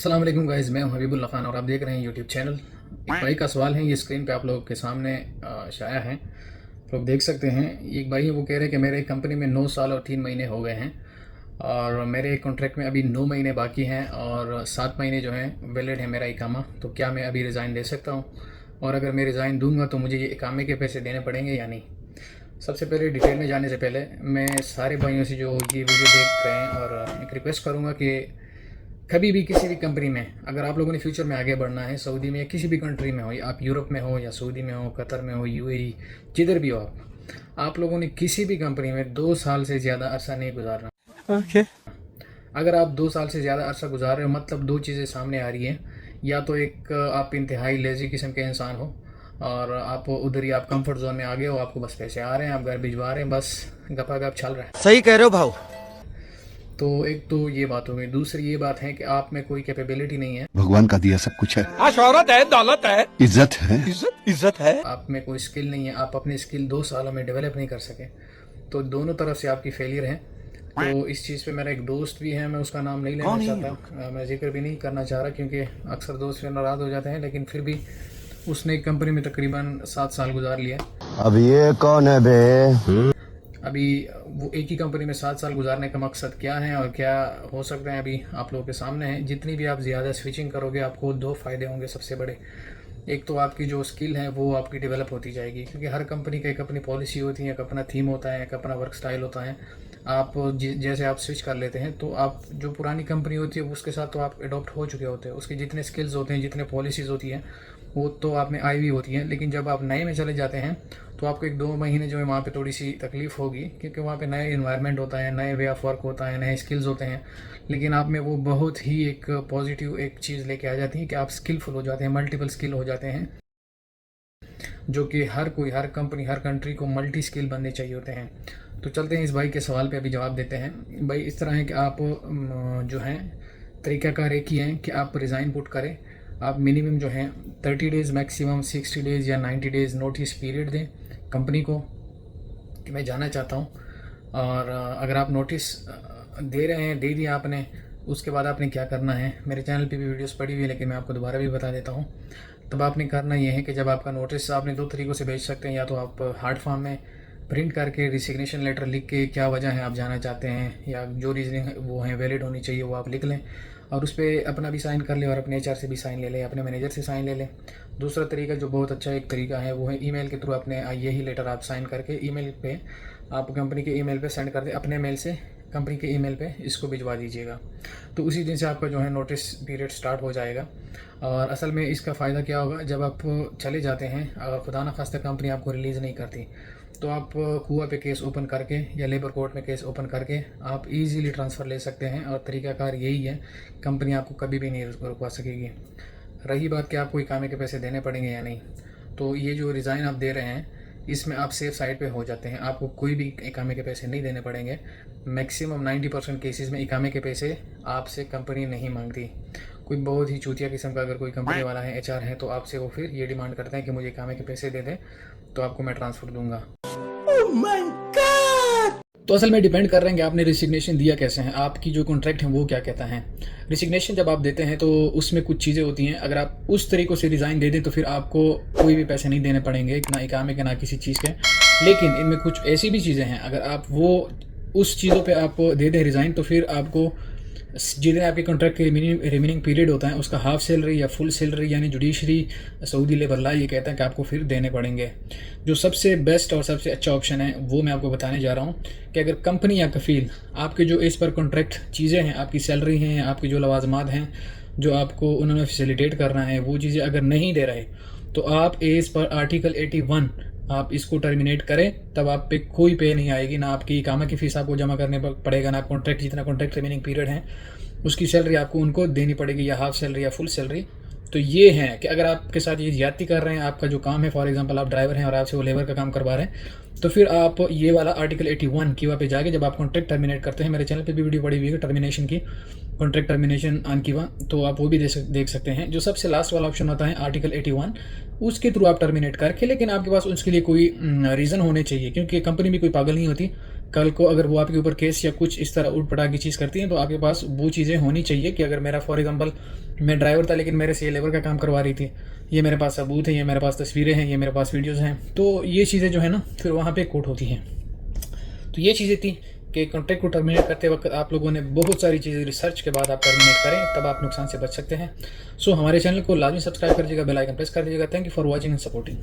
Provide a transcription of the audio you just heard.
अस्सलाम वालेकुम गाइस, मैं हूं हबीबुल्लाह खान और आप देख रहे हैं यूट्यूब चैनल। एक भाई का सवाल है, ये स्क्रीन पे आप लोगों के सामने शाया है, लोग देख सकते हैं। एक भाई है, वो कह रहे हैं कि मेरे कंपनी में 9 साल और 3 महीने हो गए हैं और मेरे कॉन्ट्रैक्ट में अभी 9 महीने बाकी हैं और 7 महीने जो हैं वैलिड है मेरा इकामा। तो क्या मैं अभी रिज़ाइन दे सकता हूँ, और अगर मैं रिज़ाइन दूंगा तो मुझे ये इकामे के पैसे देने पड़ेंगे या नहीं। सबसे पहले डिटेल में जाने से पहले मैं सारे भाइयों से जो ये वीडियो देख रहे हैं और एक रिक्वेस्ट करूँगा कि कभी भी किसी भी कंपनी में अगर आप लोगों ने फ्यूचर में आगे बढ़ना है, सऊदी में या किसी भी कंट्री में हो, या आप यूरोप में हो या सऊदी में हो, कतर में हो, यूएई, जिधर भी हो, आप लोगों ने किसी भी कंपनी में 2 साल से ज़्यादा अरसा नहीं गुजारना। ओके। अगर आप 2 साल से ज़्यादा अरसा गुजार रहे हो, मतलब 2 चीज़ें सामने आ रही हैं। या तो एक, आप इंतहाई लेज़ी किस्म के इंसान हो और आप उधर ही आप कंफर्ट जोन में आ गए हो, आपको बस पैसे आ रहे हैं, आप घर भिजवा रहे हैं, बस गपागप चल रहा है। सही कह रहे हो भाऊ। तो एक तो ये बात हो गई। दूसरी ये बात है कि आप में कोई कैपेबिलिटी नहीं है, भगवान का दिया सब कुछ है। हाँ, शोहरत है, दौलत है, इज्जत है। इज्जत है। आप में कोई स्किल नहीं है, आप अपनी स्किल 2 सालों में डेवलप नहीं कर सके, तो दोनों तरफ से आपकी फेलियर है। तो इस चीज़ पे मेरा एक दोस्त भी है, मैं उसका नाम नहीं लेना चाहता, मैं जिक्र भी नहीं करना चाह रहा क्योंकि अक्सर दोस्त फिर नाराज़ हो जाते हैं, लेकिन फिर भी उसने एक कंपनी में तकरीबन 7 साल गुजार लिया। अब ये कौन है बे? अभी वो एक ही कंपनी में 7 साल गुजारने का मकसद क्या है और क्या हो सकता है, अभी आप लोगों के सामने है। जितनी भी आप ज़्यादा स्विचिंग करोगे, आपको 2 फ़ायदे होंगे सबसे बड़े। एक तो आपकी जो स्किल है वो आपकी डेवलप होती जाएगी, क्योंकि हर कंपनी का एक अपनी पॉलिसी होती है, एक अपना थीम होता है, एक अपना वर्क स्टाइल होता है। आप जैसे आप स्विच कर लेते हैं तो आप जो पुरानी कंपनी होती है उसके साथ तो आप अडॉप्ट हो चुके होते हैं, उसके जितने स्किल्स होते हैं, जितने पॉलिसीज़ होती हैं, वो तो आप में आई हुई होती हैं। लेकिन जब आप नए में चले जाते हैं तो आपको 1-2 महीने जो है वहाँ पे थोड़ी सी तकलीफ़ होगी, क्योंकि वहाँ पे नए इन्वायरमेंट होता है, नए वे ऑफ वर्क होता है, नए स्किल्स होते हैं। लेकिन आप में वो बहुत ही एक पॉजिटिव एक चीज़ लेके आ जाती है कि आप स्किलफुल हो जाते हैं, मल्टीपल स्किल हो जाते हैं, जो कि हर कोई, हर कंपनी, हर कंट्री को मल्टी स्किल बनने चाहिए होते हैं। तो चलते हैं इस भाई के सवाल पे अभी जवाब देते हैं। भाई इस तरह है कि आप जो है तरीक़ाकार एक ही है कि आप रिज़ाइन पुट करें। आप मिनिमम जो है 30 डेज़, मैक्सिमम 60 डेज़ या 90 डेज़ नोटिस पीरियड दें कंपनी को कि मैं जाना चाहता हूँ। और अगर आप नोटिस दे रहे हैं, दे दिया आपने, उसके बाद आपने क्या करना है, मेरे चैनल पे भी वीडियोस पड़ी हुई है, लेकिन मैं आपको दोबारा भी बता देता हूँ। तब आपने करना ये है कि जब आपका नोटिस, आपने 2 तरीक़ों से भेज सकते हैं, या तो आप हार्ड फॉर्म में प्रिंट करके रिसिग्नेशन लेटर लिख के क्या वजह है आप जाना चाहते हैं, या जो रीजनिंग वो है वैलिड होनी चाहिए, वो आप लिख लें और उस पर अपना भी साइन कर लें और अपने एचआर से भी साइन ले लें, अपने मैनेजर से साइन ले लें। दूसरा तरीका जो बहुत अच्छा एक तरीका है वो है ईमेल के थ्रू अपने यही लेटर आप साइन करके ईमेल पे, आप कंपनी के ईमेल पे सेंड कर दें, अपने मेल से कंपनी के ईमेल पे इसको भिजवा दीजिएगा। तो उसी दिन से आपका जो है नोटिस पीरियड स्टार्ट हो जाएगा। और असल में इसका फ़ायदा क्या होगा, जब आप चले जाते हैं, अगर खुदा न खास्ता कंपनी आपको रिलीज़ नहीं करती, तो आप कुआ पे केस ओपन करके या लेबर कोर्ट में केस ओपन करके आप इजीली ट्रांसफ़र ले सकते हैं। और तरीक़ाकार यही है, कंपनी आपको कभी भी नहीं रुकवा सकेगी। रही बात कि आपको इकामे के पैसे देने पड़ेंगे या नहीं, तो ये जो रिज़ाइन आप दे रहे हैं इसमें आप सेफ साइड पे हो जाते हैं, आपको कोई भी इकामे के पैसे नहीं देने पड़ेंगे। मैक्सिमम 90% केसेस में इकामे के पैसे आपसे कंपनी नहीं मांगती। कोई बहुत ही चूतिया किस्म का अगर कोई कंपनी वाला है, एचआर है, तो आपसे वो फिर ये डिमांड करते हैं कि मुझे इकामे के पैसे दे दें तो आपको मैं ट्रांसफ़र दूंगा। तो असल में डिपेंड कर रहे हैं कि आपने रिसिग्नेशन दिया कैसे हैं, आपकी जो कॉन्ट्रैक्ट है वो क्या कहता है। रिसिग्नेशन जब आप देते हैं तो उसमें कुछ चीज़ें होती हैं, अगर आप उस तरीक़ों से रिज़ाइन दे दें तो फिर आपको कोई भी पैसे नहीं देने पड़ेंगे, ना इकामे के ना किसी चीज़ के। लेकिन इनमें कुछ ऐसी भी चीज़ें हैं, अगर आप वो उस चीज़ों पे आप दे दें रिज़ाइन, तो फिर आपको जितने आपके कॉन्ट्रैक्ट के रिमेनिंग पीरियड होता है उसका हाफ सैलरी या फुल सैलरी, यानी जुडिशरी सऊदी लेबर लॉ ये कहता है कि आपको फिर देने पड़ेंगे। जो सबसे बेस्ट और सबसे अच्छा ऑप्शन है वो मैं आपको बताने जा रहा हूँ कि अगर कंपनी या कफ़ील आपके जो इस पर कॉन्ट्रैक्ट चीज़ें हैं, आपकी सैलरी हैं, आपकी जो लवाजमात हैं, जो आपको उन्होंने फैसिलिटेट करना है, वो चीज़ें अगर नहीं दे रहे, तो आप इस पर आर्टिकल 81 आप इसको टर्मिनेट करें, तब आप पे कोई पे नहीं आएगी, ना आपकी इकामा की फ़ीस आपको जमा करने पड़ेगा, ना कॉन्ट्रैक्ट जितना कॉन्ट्रैक्ट रिमेनिंग पीरियड है उसकी सैलरी आपको उनको देनी पड़ेगी, या हाफ सैलरी या फुल सैलरी। तो ये है कि अगर आपके साथ ये ज्यादती कर रहे हैं, आपका जो काम है, फॉर एग्जांपल आप ड्राइवर हैं और आपसे वो लेबर का काम करवा रहे हैं, तो फिर आप ये वाला आर्टिकल 81 की वहाँ पे जाके जब आप कॉन्ट्रैक्ट टर्मिनेट करते हैं, मेरे चैनल पे भी वीडियो पड़ी हुई है टर्मिनेशन की, कॉन्ट्रैक्ट टर्मिनेशन ऑन कीवा, तो आप वो भी देख सकते हैं। जो सबसे लास्ट वाला ऑप्शन होता है आर्टिकल 81, उसके थ्रू आप टर्मिनेट करके, लेकिन आपके पास उसके लिए कोई रीज़न होने चाहिए, क्योंकि कंपनी भी कोई पागल नहीं होती। कल को अगर वो आपके ऊपर केस या कुछ इस तरह उठ पटा की चीज़ करती हैं तो आपके पास वो चीज़ें होनी चाहिए कि अगर मेरा फॉर एग्जांपल मैं ड्राइवर था लेकिन मेरे से ये लेबर का काम करवा रही थी, ये मेरे पास सबूत है, ये मेरे पास तस्वीरें हैं, ये मेरे पास वीडियोज़ हैं, तो ये चीज़ें जो है ना फिर वहाँ पर कोर्ट होती हैं। तो ये चीज़ें थी कि कॉन्ट्रैक्ट को टर्मिनेट करते वक्त आप लोगों ने बहुत सारी चीज़ें रिसर्च के बाद आप टर्मिनेट करें, तब आप नुकसान से बच सकते हैं। सो हमारे चैनल को लाजमी सब्सक्राइब कर दीजिएगा, बेल आइकन प्रेस कर दीजिएगा। Thank you for watching and supporting.